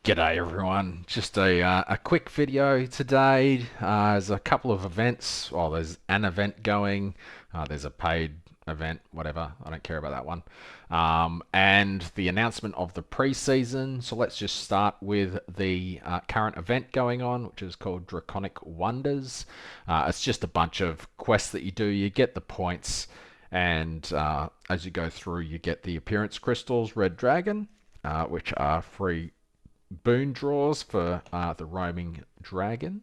G'day everyone. Just a quick video today. There's a couple of events. Well, there's an event going. There's a paid event, whatever. I don't care about that one. And the announcement of the preseason. So let's just start with the current event going on, which is called Draconic Wonders. It's just a bunch of quests that you do. You get the points, and as you go through, you get the appearance crystals, Red Dragon, which are free boon draws for the roaming dragon,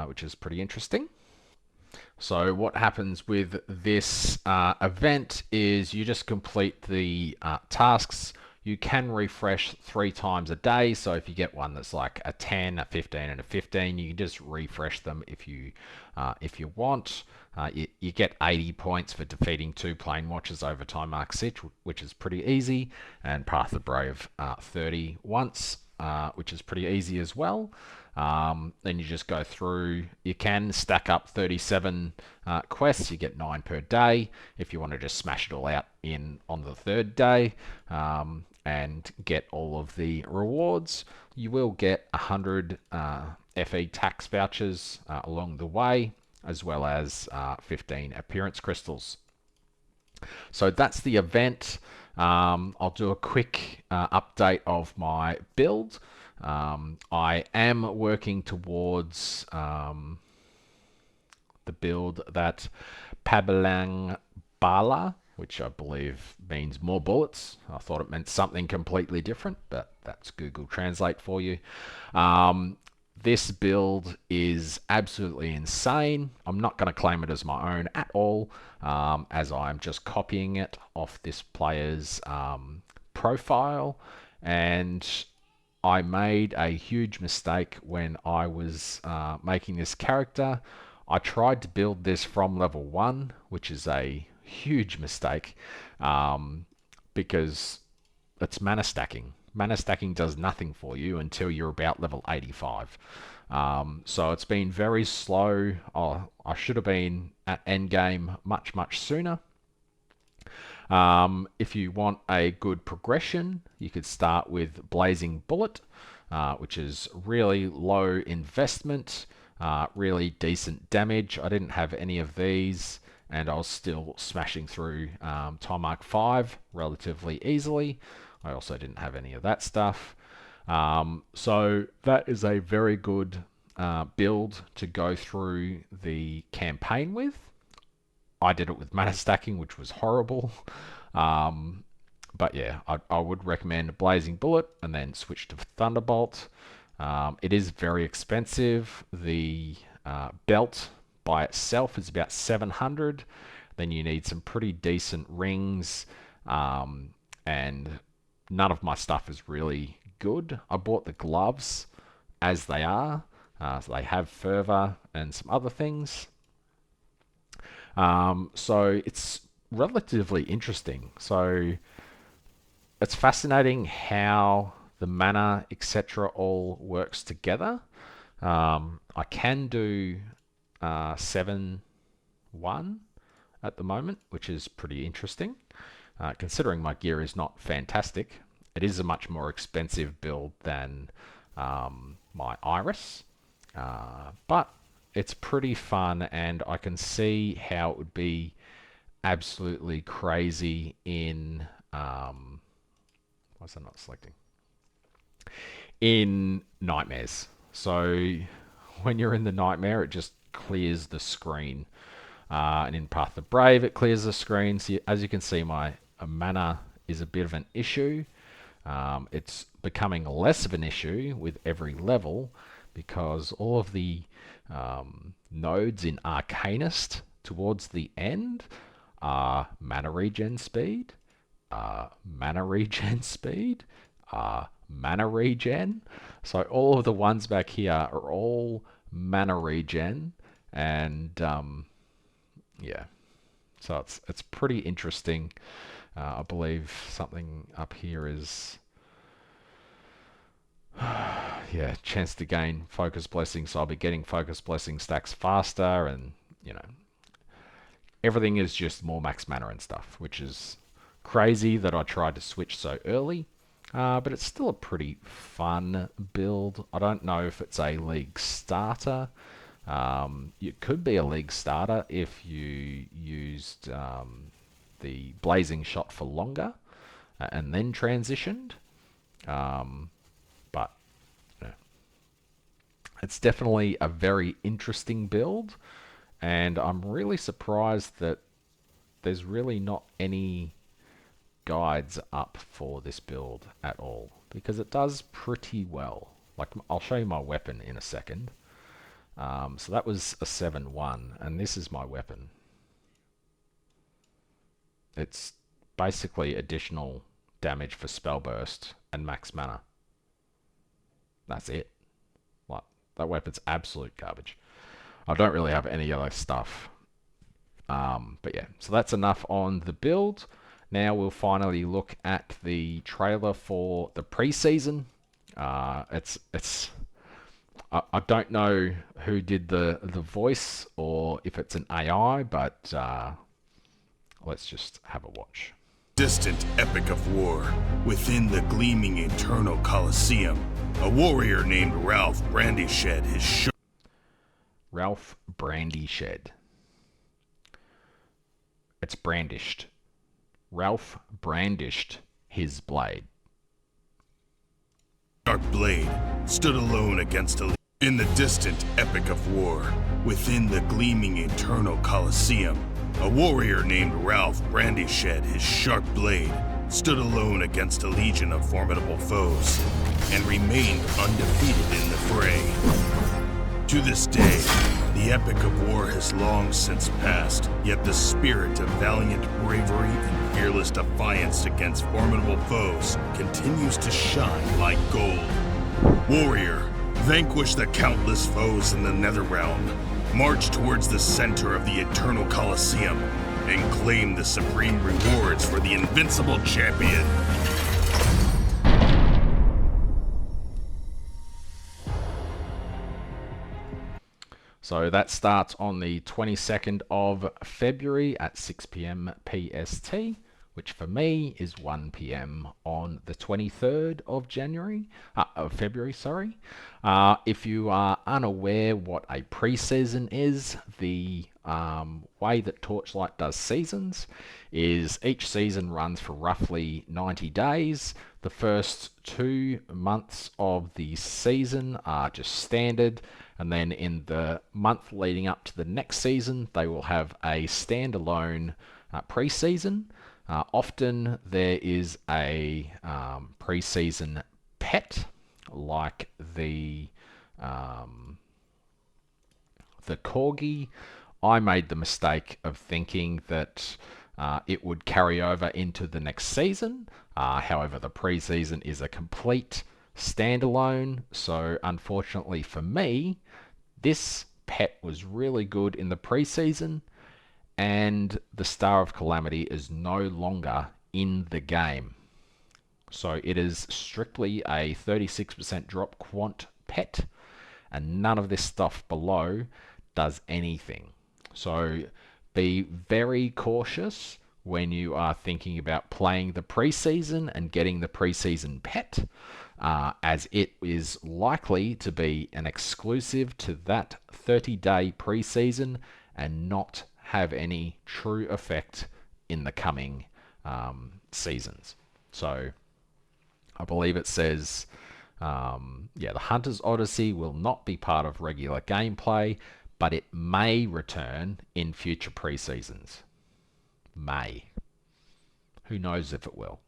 which is pretty interesting. So what happens with this event is you just complete the tasks. You can refresh 3 times a day. So if you get one that's like a 10, a 15, and a 15, you can just refresh them if you want. You get 80 points for defeating 2 Plane Watchers over Time Mark 6, which is pretty easy, and Path of the Brave 30 once, which is pretty easy as well. Then you just go through. You can stack up 37 quests. You get 9 per day. If you want to just smash it all out in on the 3rd day and get all of the rewards, you will get 100 FE tax vouchers along the way, as well as 15 appearance crystals. So that's the event. I'll do a quick update of my build. I am working towards the build that Pabalang Bala, which I believe means more bullets. I thought it meant something completely different, but that's Google Translate for you. This build is absolutely insane. I'm not going to claim it as my own at all, as I'm just copying it off this player's profile. And I made a huge mistake when I was making this character. I tried to build this from level 1, which is a huge mistake because it's mana stacking. Mana stacking does nothing for you until you're about level 85. So it's been very slow. I should have been at endgame much sooner. If you want a good progression, you could start with Blazing Bullet, which is really low investment, really decent damage. I didn't have any of these, and I was still smashing through Time Mark 5 relatively easily. I also didn't have any of that stuff. So that is a very good build to go through the campaign with. I did it with mana stacking, which was horrible. But yeah, I would recommend Blazing Bullet and then switch to Thunderbolt. It is very expensive. The belt by itself is about 700. Then you need some pretty decent rings, and none of my stuff is really good. I bought the gloves as they are. So they have fervor and some other things. So it's relatively interesting. So it's fascinating how the mana, etc., all works together. I can do 7-1 at the moment, which is pretty interesting. Considering my gear is not fantastic, it is a much more expensive build than my Iris. But it's pretty fun, and I can see how it would be absolutely crazy in why is that not selecting? In nightmares. So when you're in the nightmare, it just clears the screen. And in Path of the Brave, it clears the screen. So as you can see, my mana is a bit of an issue. It's becoming less of an issue with every level because all of the nodes in Arcanist towards the end are mana regen speed, mana regen speed, mana regen. So all of the ones back here are all mana regen, and yeah, so it's pretty interesting. I believe something up here is yeah, chance to gain focus blessing. So I'll be getting focus blessing stacks faster, and you know everything is just more max mana and stuff, which is crazy that I tried to switch so early. but it's still a pretty fun build. I don't know if it's a league starter. It could be a league starter if you used the blazing shot for longer and then transitioned. But you know, it's definitely a very interesting build, and I'm really surprised that there's really not any guides up for this build at all, because it does pretty well. Like, I'll show you my weapon in a second. So that was a 7-1, and this is my weapon. It's basically additional damage for spell burst and max mana. That's it. Like, that weapon's absolute garbage. I don't really have any other stuff. But yeah, so that's enough on the build. Now we'll finally look at the trailer for the preseason. I don't know who did the voice or if it's an AI, but let's just have a watch. Distant epic of war, within the gleaming eternal Colosseum, a warrior named Ralph Brandished his Ralph Brandished. It's brandished. Ralph brandished his blade. sharp blade stood alone against a... In the distant epic of war, within the gleaming eternal Colosseum, a warrior named Ralph Brandished his sharp blade stood alone against a legion of formidable foes and remained undefeated in the fray. To this day, the epic of war has long since passed, yet the spirit of valiant bravery and fearless defiance against formidable foes continues to shine like gold. Warrior, vanquish the countless foes in the Netherrealm, march towards the center of the Eternal Colosseum, and claim the supreme rewards for the invincible champion. So that starts on the 22nd of February at 6 p.m. PST, which for me is 1 p.m. on the 23rd of February, sorry. If you are unaware what a preseason is, the way that Torchlight does seasons is each season runs for roughly 90 days. The first 2 months of the season are just standard, and then in the month leading up to the next season, they will have a standalone preseason. Often there is a preseason pet, like the Corgi. I made the mistake of thinking that it would carry over into the next season. However, the preseason is a complete standalone, so unfortunately for me, this pet was really good in the preseason, and the Star of Calamity is no longer in the game. So it is strictly a 36% drop quant pet, and none of this stuff below does anything. So be very cautious when you are thinking about playing the preseason and getting the preseason pet, as it is likely to be an exclusive to that 30-day preseason and not have any true effect in the coming seasons. So I believe it says, the Hunter's Odyssey will not be part of regular gameplay, but it may return in future preseasons. May. Who knows if it will.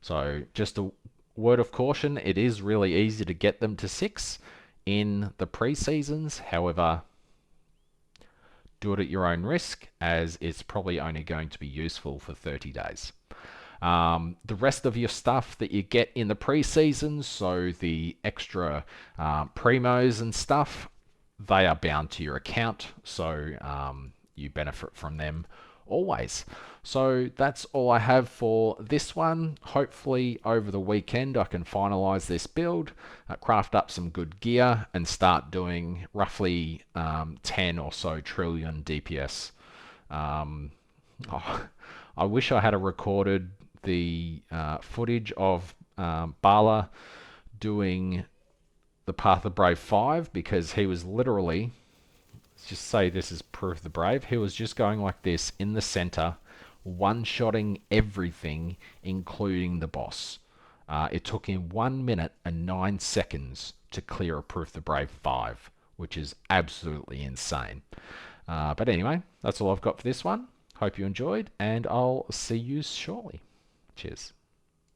So just a word of caution, it is really easy to get them to 6 in the preseasons. However, do it at your own risk, as it's probably only going to be useful for 30 days. The rest of your stuff that you get in the preseasons, so the extra primos and stuff, they are bound to your account, so you benefit from them always. So that's all I have for this one. Hopefully over the weekend I can finalize this build, craft up some good gear, and start doing roughly 10 or so trillion DPS. I wish I had recorded the footage of Bala doing the Path of the Brave 5 because he was literally, let's just say this is proof of the brave, he was just going like this in the center, one-shotting everything, including the boss. It took him 1 minute and 9 seconds to clear a Proof of the Brave 5, which is absolutely insane. But anyway, that's all I've got for this one. Hope you enjoyed, and I'll see you shortly. Cheers.